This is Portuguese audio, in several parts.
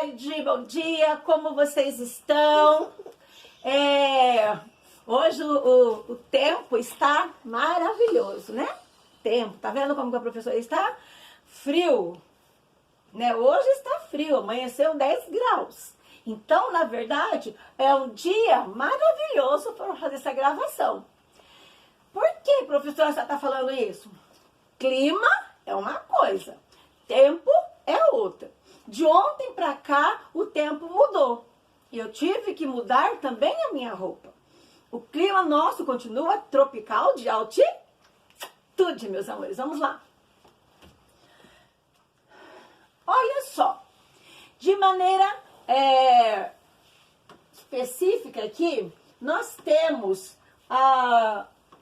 tarde, bom dia, como vocês estão? Hoje o tempo está maravilhoso, né? Tempo, tá vendo como que a professora está? Frio, né? Hoje está frio, amanheceu 10 graus. Então, na verdade, é um dia maravilhoso para fazer essa gravação. Por que, professora, você está falando isso? Clima é uma coisa, tempo é outra. De ontem para cá, o tempo mudou. E eu tive que mudar também a minha roupa. O clima nosso continua tropical de altitude, meus amores. Vamos lá. Olha só. De maneira específica aqui, nós temos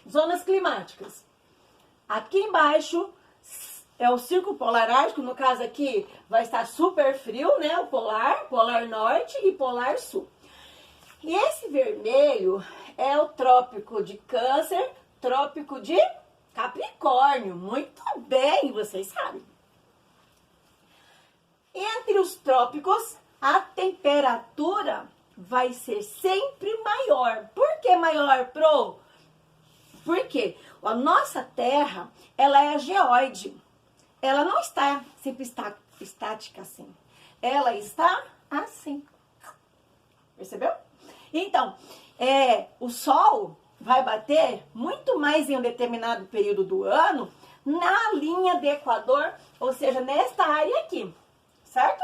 zonas climáticas. Aqui embaixo é o Círculo Polar Ártico, no caso aqui vai estar super frio, né? O polar norte e polar sul. E esse vermelho é o trópico de Câncer, trópico de Capricórnio. Muito bem, vocês sabem. Entre os trópicos, a temperatura vai ser sempre maior. Por que maior, Pro? Porque a nossa Terra, ela é geóide. Ela não está sempre estática assim. Ela está assim. Percebeu? Então, o Sol vai bater muito mais em um determinado período do ano na linha de Equador, ou seja, nesta área aqui. Certo?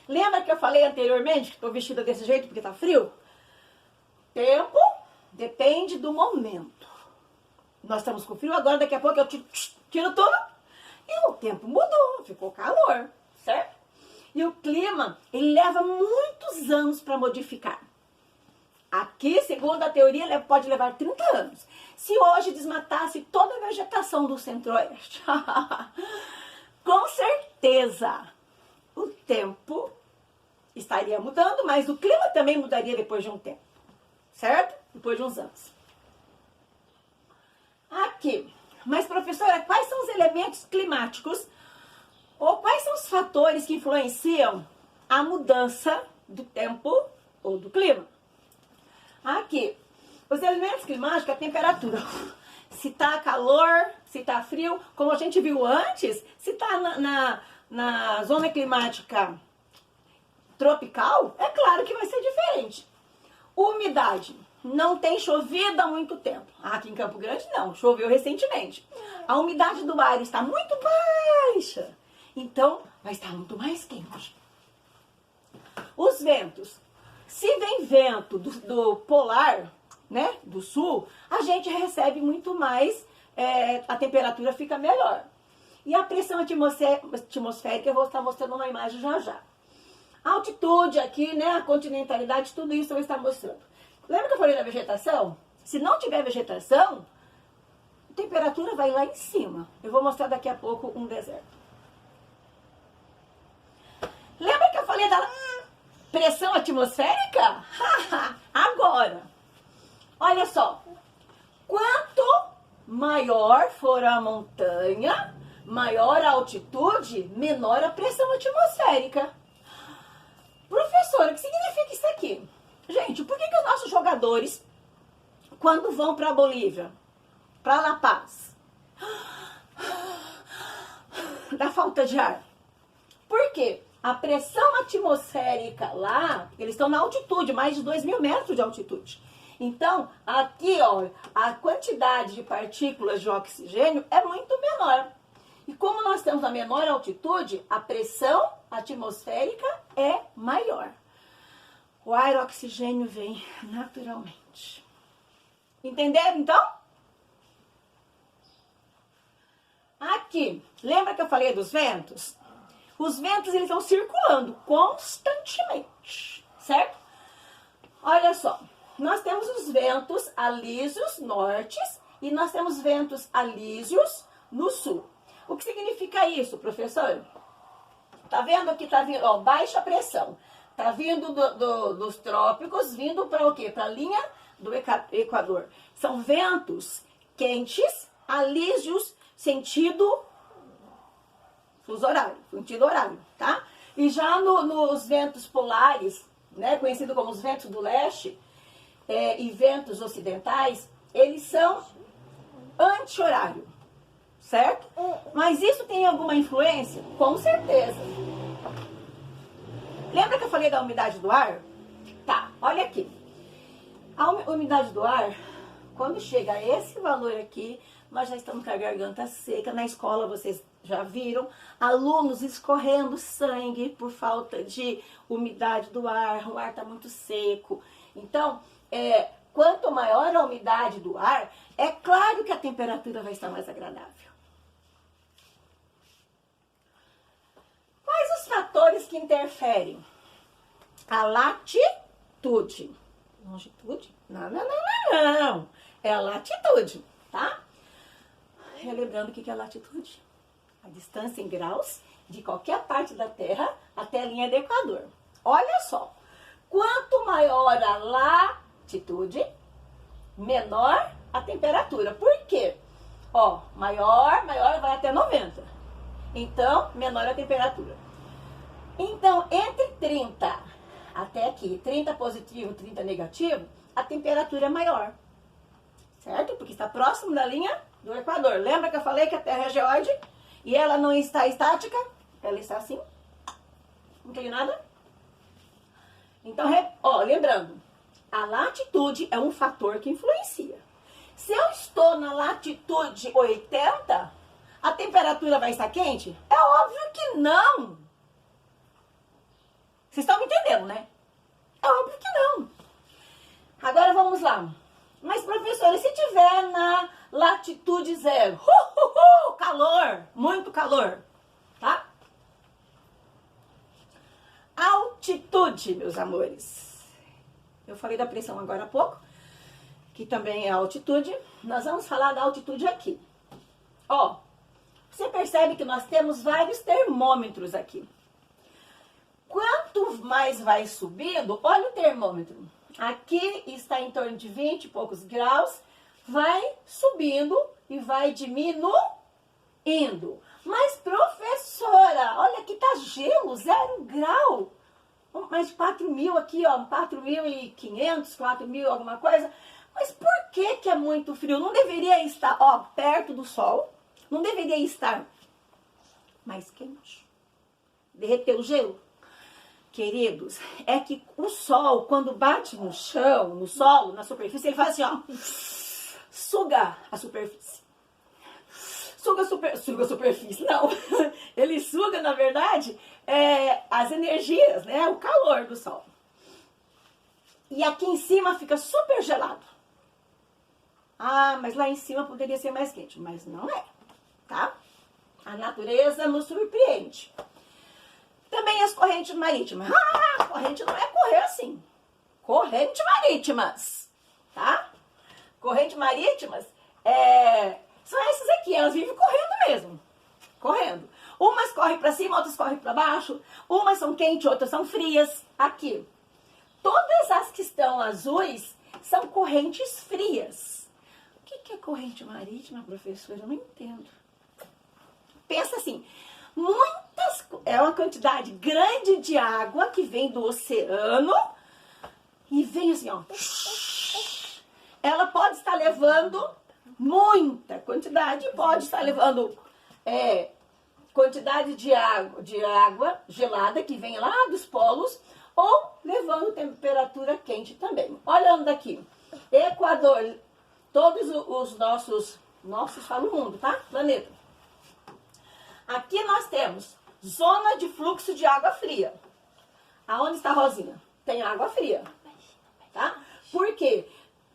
Lembra que eu falei anteriormente que estou vestida desse jeito porque está frio? Tempo depende do momento. Nós estamos com frio, agora daqui a pouco eu tiro tudo. E o tempo mudou, ficou calor, certo? E o clima, ele leva muitos anos para modificar. Aqui, segundo a teoria, ele pode levar 30 anos. Se hoje desmatasse toda a vegetação do centro-oeste, com certeza o tempo estaria mudando, mas o clima também mudaria depois de um tempo, certo? Depois de uns anos. Aqui. Mas, professora, quais são os elementos climáticos ou quais são os fatores que influenciam a mudança do tempo ou do clima? Aqui, os elementos climáticos, a temperatura. Se está calor, se está frio, como a gente viu antes, se está na zona climática tropical, é claro que vai ser diferente. Umidade. Não tem chovido há muito tempo. Aqui em Campo Grande não, choveu recentemente. A umidade do ar está muito baixa, então vai estar muito mais quente. Os ventos. Se vem vento do polar, né, do sul, a gente recebe muito mais, a temperatura fica melhor. E a pressão atmosférica, eu vou estar mostrando uma imagem já já. A altitude aqui, né, a continentalidade, tudo isso eu vou estar mostrando. Lembra que eu falei da vegetação? Se não tiver vegetação, a temperatura vai lá em cima. Eu vou mostrar daqui a pouco um deserto. Lembra que eu falei da pressão atmosférica? Agora, olha só. Quanto maior for a montanha, maior a altitude, menor a pressão atmosférica. Professora, o que significa isso aqui? Gente, por que os nossos jogadores, quando vão para a Bolívia, para La Paz, dá falta de ar? Por quê? A pressão atmosférica lá, eles estão na altitude, mais de 2.000 metros de altitude. Então, aqui, ó, a quantidade de partículas de oxigênio é muito menor. E como nós temos a menor altitude, a pressão atmosférica é maior. O ar e o oxigênio vem naturalmente. Entenderam, então? Aqui, lembra que eu falei dos ventos? Os ventos, eles estão circulando constantemente, certo? Olha só, nós temos os ventos alísios nortes e nós temos ventos alísios no sul. O que significa isso, professor? Tá vendo aqui, tá vindo, ó, baixa pressão. Tá vindo dos trópicos, vindo para o quê? Para a linha do Equador. São ventos quentes, alísios, sentido fuso horário, tá? E já nos ventos polares, né, conhecido como os ventos do leste, e ventos ocidentais, eles são anti-horário, certo? Mas isso tem alguma influência? Com certeza. Lembra que eu falei da umidade do ar? Tá, olha aqui. A umidade do ar, quando chega a esse valor aqui, nós já estamos com a garganta seca. Na escola vocês já viram alunos escorrendo sangue por falta de umidade do ar, o ar está muito seco. Então, quanto maior a umidade do ar, é claro que a temperatura vai estar mais agradável. Quais os fatores que interferem? A latitude. Longitude? Não, não, não, não, não. É a latitude, tá? Relembrando o que é a latitude. A distância em graus de qualquer parte da Terra até a linha do Equador. Olha só, quanto maior a latitude, menor a temperatura. Por quê? Ó, maior vai até 90. Então, menor a temperatura. Então, entre 30 até aqui, 30 positivo, 30 negativo, a temperatura é maior. Certo? Porque está próximo da linha do Equador. Lembra que eu falei que a Terra é geóide? E ela não está estática? Ela está assim. Não tem nada? Então, lembrando, a latitude é um fator que influencia. Se eu estou na latitude 80, a temperatura vai estar quente? É óbvio que não. Vocês estão me entendendo, né? É óbvio que não. Agora vamos lá. Mas, professora, se tiver na latitude zero? Calor, muito calor, tá? Altitude, meus amores. Eu falei da pressão agora há pouco, que também é altitude. Nós vamos falar da altitude aqui. Ó, você percebe que nós temos vários termômetros aqui. Quanto mais vai subindo, olha o termômetro. Aqui está em torno de 20 e poucos graus, vai subindo e vai diminuindo. Mas, professora, olha aqui tá gelo, 0 grau. Mais de 4.000 aqui, ó, 4.500, 4.000 alguma coisa. Mas por que é muito frio? Não deveria estar, ó, perto do sol. Não deveria estar mais quente. Derreter o gelo. Queridos, é que o sol, quando bate no chão, no solo, na superfície, ele faz assim, ó, suga a superfície. Suga a superfície, não. Ele suga, na verdade, as energias, né, o calor do sol. E aqui em cima fica super gelado. Ah, mas lá em cima poderia ser mais quente, mas não é, tá? A natureza nos surpreende. Também as correntes marítimas. Ah, corrente não é correr assim. Correntes marítimas, tá? Correntes marítimas são essas aqui, elas vivem correndo mesmo. Correndo. Umas correm para cima, outras correm para baixo. Umas são quentes, outras são frias. Aqui. Todas as que estão azuis são correntes frias. O que é corrente marítima, professora? Eu não entendo. Pensa assim. É uma quantidade grande de água que vem do oceano e vem assim, ó. Ela pode estar levando muita quantidade, pode estar levando quantidade de água gelada que vem lá dos polos ou levando temperatura quente também. Olhando daqui, Equador, todos os nossos falo mundo, tá? Planeta. Aqui nós temos zona de fluxo de água fria. Aonde está a Rosinha? Tem água fria, tá? Por quê?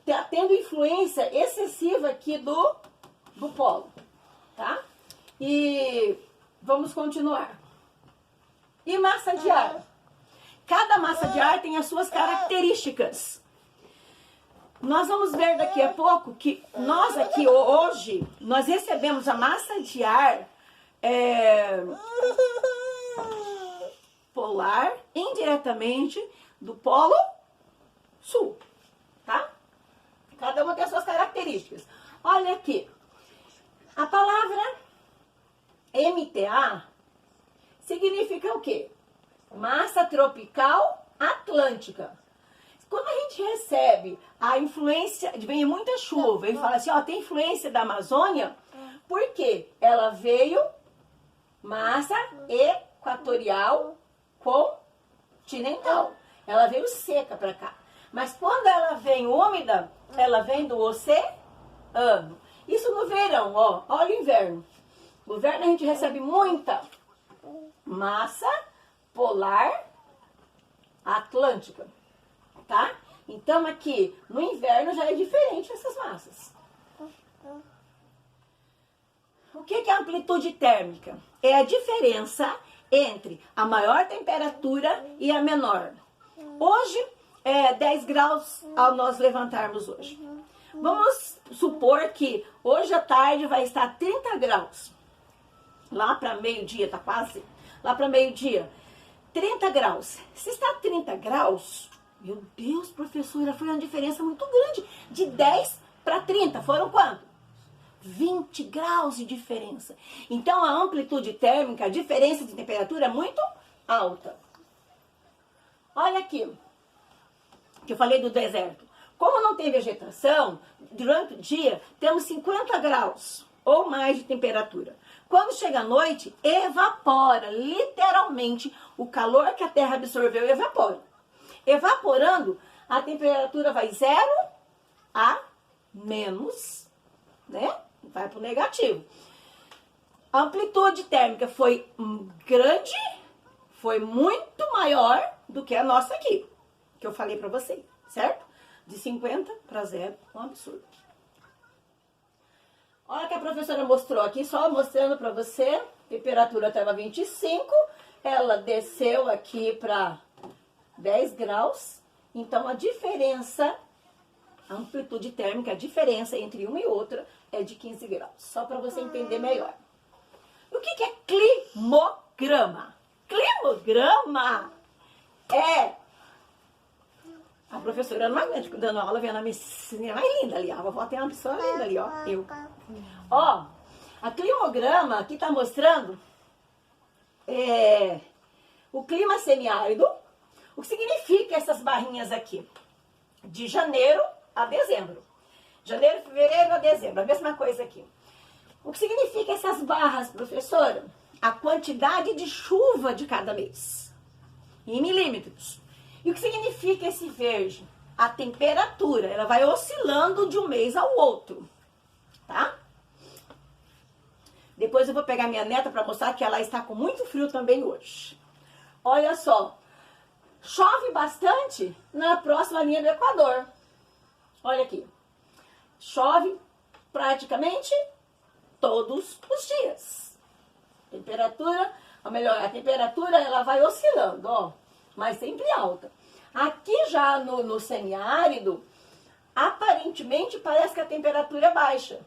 Tá tendo influência excessiva aqui do polo, tá? E vamos continuar. E massa de ar? Cada massa de ar tem as suas características. Nós vamos ver daqui a pouco que nós aqui hoje, nós recebemos a massa de ar polar indiretamente do polo sul, tá? Cada uma tem as suas características. Olha aqui, a palavra MTA significa o quê? Massa tropical atlântica. Quando a gente recebe a influência, vem muita chuva, ele fala assim, ó, tem influência da Amazônia, porque ela veio massa equatorial continental. Ela veio seca para cá. Mas quando ela vem úmida, ela vem do oceano. Isso no verão, ó. Olha o inverno. No inverno a gente recebe muita massa polar atlântica, tá? Então aqui no inverno já é diferente essas massas. O que é a amplitude térmica? É a diferença entre a maior temperatura e a menor. Hoje é 10 graus ao nós levantarmos hoje. Vamos supor que hoje à tarde vai estar 30 graus. Lá para meio-dia, tá quase. Lá para meio-dia, 30 graus. Se está 30 graus, meu Deus, professora, foi uma diferença muito grande. De 10 para 30, foram quanto? 20 graus de diferença. Então, a amplitude térmica, a diferença de temperatura é muito alta. Olha aqui, que eu falei do deserto. Como não tem vegetação, durante o dia temos 50 graus ou mais de temperatura. Quando chega a noite, evapora, literalmente, o calor que a terra absorveu evapora. Evaporando, a temperatura vai 0 a menos, né? Vai para o negativo. A amplitude térmica foi grande, foi muito maior do que a nossa aqui, que eu falei para vocês, certo? De 50 para 0, um absurdo. Olha que a professora mostrou aqui, só mostrando para você, a temperatura estava 25, ela desceu aqui para 10 graus, então a diferença, a amplitude térmica, a diferença entre uma e outra é de 15 graus, só para você entender melhor. O que é climograma? Climograma é... A professora não é dando aula, vendo a menina mais linda ali, ó. A vovó tem uma pessoa linda ali, ó. Eu. Ó, a climograma aqui tá mostrando o clima semiárido. O que significa essas barrinhas aqui? De janeiro a dezembro. Janeiro, fevereiro a dezembro, a mesma coisa aqui. O que significa essas barras, professora? A quantidade de chuva de cada mês, em milímetros. E o que significa esse verde? A temperatura, ela vai oscilando de um mês ao outro, tá? Depois eu vou pegar minha neta para mostrar que ela está com muito frio também hoje. Olha só, chove bastante na próxima linha do Equador. Olha aqui, chove praticamente todos os dias. Temperatura, ou melhor, a temperatura ela vai oscilando, ó, mas sempre alta. Aqui já no semiárido, aparentemente parece que a temperatura é baixa.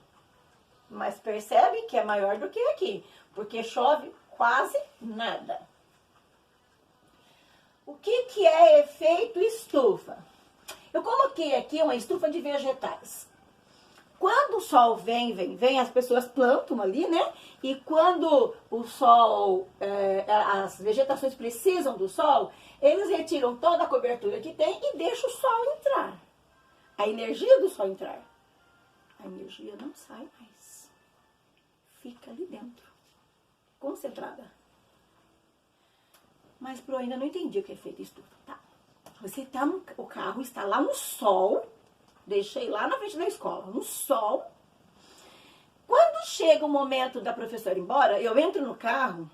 Mas percebe que é maior do que aqui, porque chove quase nada. O que é efeito estufa? Eu coloquei aqui uma estufa de vegetais. Quando o sol vem, as pessoas plantam ali, né? E quando o sol, as vegetações precisam do sol, eles retiram toda a cobertura que tem e deixam o sol entrar. A energia do sol entrar. A energia não sai mais. Fica ali dentro, concentrada. Mas eu ainda não entendi o que é efeito estufa. Tá. Você tá o carro está lá no sol. Deixei lá na frente da escola, no sol. Quando chega o momento da professora ir embora, eu entro no carro,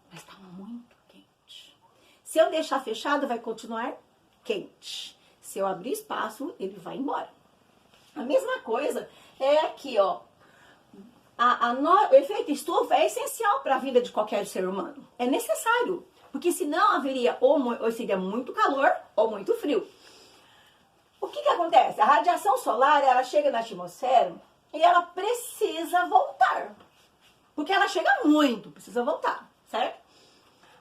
mas estava muito quente. Se eu deixar fechado, vai continuar quente. Se eu abrir espaço, ele vai embora. A mesma coisa é aqui, ó. O efeito estufa é essencial para a vida de qualquer ser humano. É necessário, porque senão haveria ou seria muito calor ou muito frio. O que acontece? A radiação solar, ela chega na atmosfera e ela precisa voltar. Porque ela chega muito, precisa voltar, certo?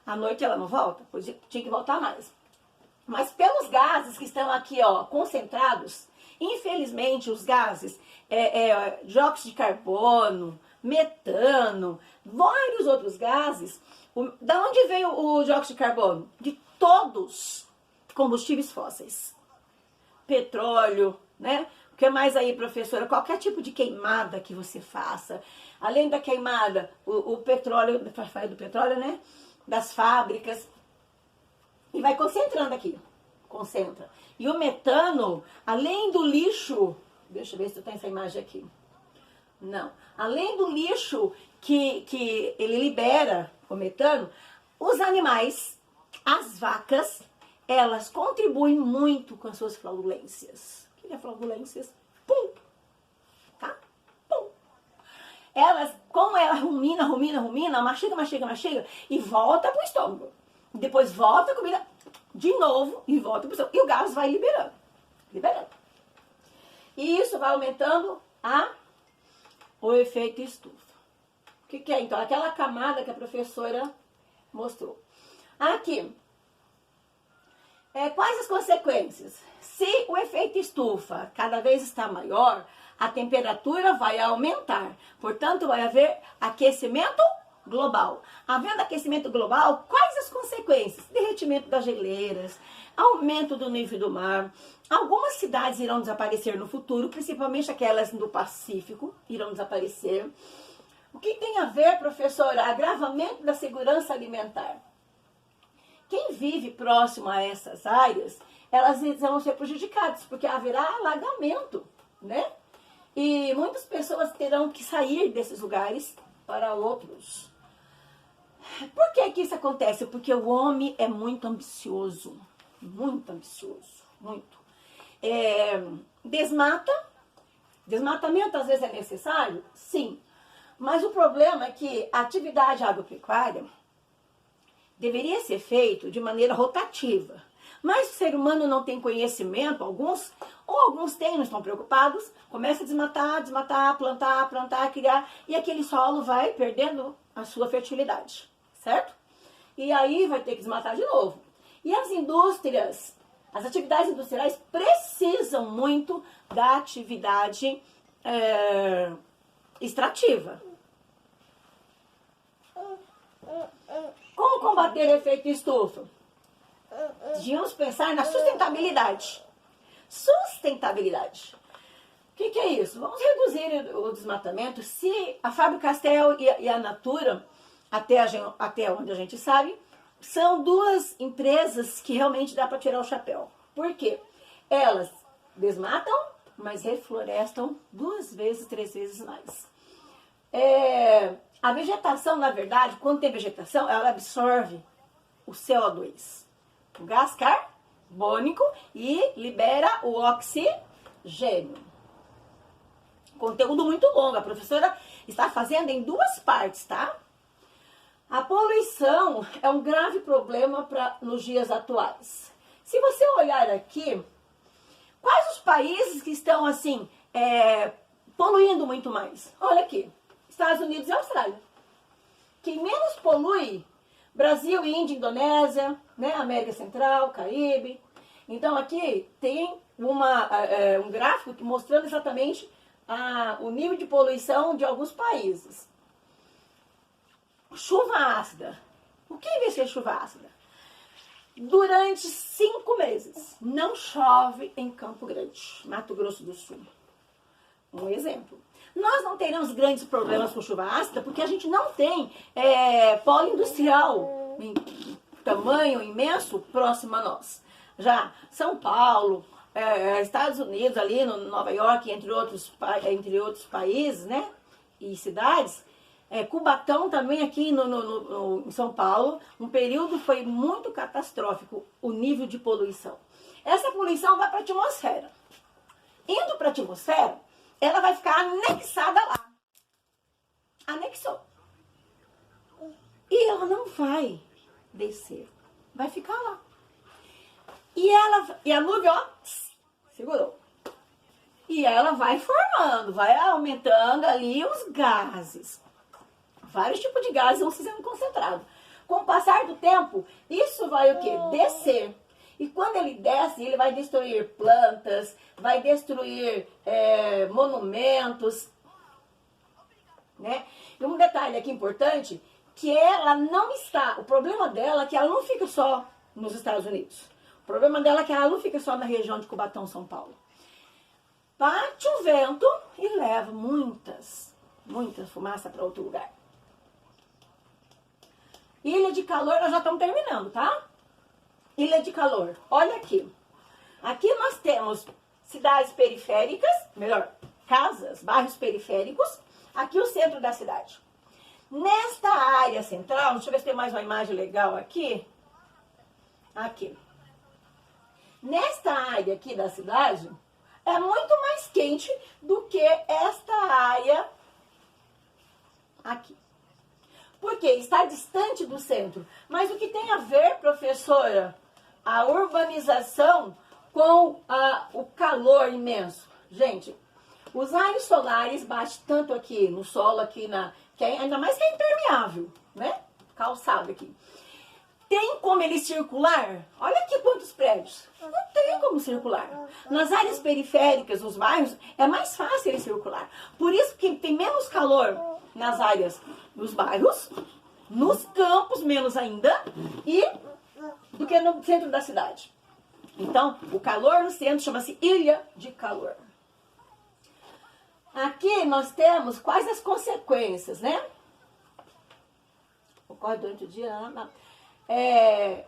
À noite ela não volta, pois tinha que voltar mais. Mas pelos gases que estão aqui, ó, concentrados, infelizmente os gases, dióxido de carbono, metano, vários outros gases, Da onde veio o dióxido de carbono? De todos os combustíveis fósseis. Petróleo, né? O que mais aí, professora? Qualquer tipo de queimada que você faça. Além da queimada, o petróleo, do petróleo, né? Das fábricas. E vai concentrando aqui. Concentra. E o metano, além do lixo... Deixa eu ver se eu tenho essa imagem aqui. Não. Além do lixo que ele libera, o metano, os animais, as vacas, elas contribuem muito com as suas flatulências. O que é flatulências? Pum! Tá? Pum! Elas, como ela rumina, mastiga, e volta pro estômago. Depois volta a comida de novo e volta pro estômago. E o gás vai liberando. E isso vai aumentando o efeito estufa. O que é, então? Aquela camada que a professora mostrou. Aqui. Quais as consequências? Se o efeito estufa cada vez está maior, a temperatura vai aumentar. Portanto, vai haver aquecimento global. Havendo aquecimento global, quais as consequências? Derretimento das geleiras, aumento do nível do mar. Algumas cidades irão desaparecer no futuro, principalmente aquelas do Pacífico irão desaparecer. O que tem a ver, professora? Agravamento da segurança alimentar. Quem vive próximo a essas áreas, elas vão ser prejudicadas, porque haverá alagamento, né? E muitas pessoas terão que sair desses lugares para outros. Por que isso acontece? Porque o homem é muito ambicioso, muito. Desmatamento às vezes é necessário? Sim. Mas o problema é que a atividade agropecuária deveria ser feita de maneira rotativa. Mas o ser humano não tem conhecimento, alguns têm, não estão preocupados, começa a desmatar, plantar, criar, e aquele solo vai perdendo a sua fertilidade, certo? E aí vai ter que desmatar de novo. E as indústrias, as atividades industriais precisam muito da atividade extrativa. Como combater o efeito estufa? Devíamos pensar na sustentabilidade. O que é isso? Vamos reduzir o desmatamento. Se a Faber Castell e a Natura, até onde a gente sabe, são duas empresas que realmente dá para tirar o chapéu. Por quê? Elas desmatam, mas reflorestam 2 vezes, 3 vezes mais. A vegetação, na verdade, quando tem vegetação, ela absorve o CO2, o gás carbônico, e libera o oxigênio. Conteúdo muito longo. A professora está fazendo em 2 partes, tá? A poluição é um grave problema nos dias atuais. Se você olhar aqui, quais os países que estão assim poluindo muito mais? Olha aqui, Estados Unidos e Austrália. Quem menos polui, Brasil, Índia, Indonésia, né? América Central, Caribe. Então aqui tem um gráfico mostrando exatamente o nível de poluição de alguns países. Chuva ácida. O que vai ser chuva ácida? Durante 5 meses não chove em Campo Grande, Mato Grosso do Sul. Um exemplo. Nós não teremos grandes problemas com chuva ácida porque a gente não tem polo industrial em tamanho imenso próximo a nós. Já São Paulo, Estados Unidos, ali no Nova York, entre outros países, né, e cidades, Cubatão também aqui em São Paulo, um período foi muito catastrófico o nível de poluição. Essa poluição vai para a atmosfera. Indo para a atmosfera, ela vai ficar anexada lá. Anexou. E ela não vai descer. Vai ficar lá. E a nuvem, ó, segurou. E ela vai formando, vai aumentando ali os gases. Vários tipos de gases vão sendo concentrados. Com o passar do tempo, isso vai o quê? Descer. E quando ele desce, ele vai destruir plantas, vai destruir monumentos, né? E um detalhe aqui importante, que ela não está, o problema dela é que ela não fica só nos Estados Unidos. O problema dela é que ela não fica só na região de Cubatão, São Paulo. Bate o vento e leva muita fumaça para outro lugar. Ilha de calor, nós já estamos terminando, tá? Ilha de calor, olha aqui. Aqui nós temos cidades periféricas, melhor, casas, bairros periféricos. Aqui o centro da cidade. Nesta área central, deixa eu ver se tem mais uma imagem legal aqui. Aqui. Nesta área aqui da cidade, é muito mais quente do que esta área aqui. Porque está distante do centro. Mas o que tem a ver, professora, a urbanização com o calor imenso? Gente, os raios solares batem tanto aqui no solo, aqui ainda mais que é impermeável, né? Calçado aqui. Tem como ele circular? Olha aqui quantos prédios. Não tem como circular. Nas áreas periféricas, nos bairros, é mais fácil ele circular. Por isso que tem menos calor nas áreas, nos bairros, nos campos, menos ainda, do que no centro da cidade. Então, o calor no centro chama-se ilha de calor. Aqui nós temos quais as consequências, né? Ocorre durante o dia,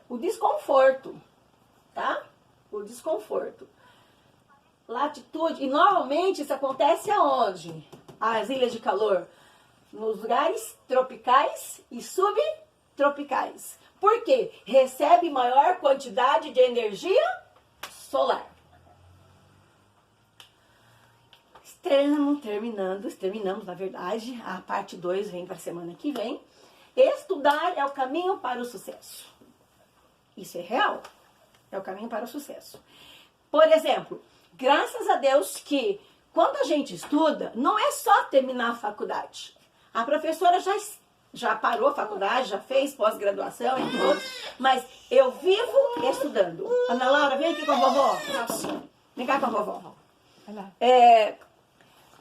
o desconforto, tá? O desconforto. Latitude, e normalmente isso acontece aonde? As ilhas de calor? Nos lugares tropicais e subtropicais. Por quê? Recebe maior quantidade de energia solar. Terminamos, na verdade. A parte 2 vem para a semana que vem. Estudar é o caminho para o sucesso. Isso é real. É o caminho para o sucesso. Por exemplo, graças a Deus que quando a gente estuda, não é só terminar a faculdade. A professora já parou a faculdade, já fez pós-graduação e tudo, mas eu vivo estudando. Ana Laura, vem aqui com a vovó. Vem cá com a vovó.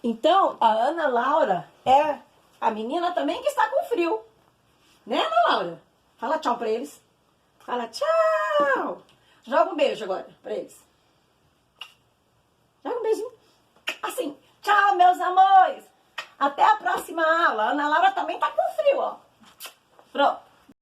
Então, a Ana Laura é a menina também que está com frio. Né, Ana Laura? Fala tchau pra eles. Fala tchau. Joga um beijo agora pra eles. Joga um beijinho. Assim, tchau, meus amores. Até a próxima aula. A Ana Laura também tá com frio, ó. Pronto.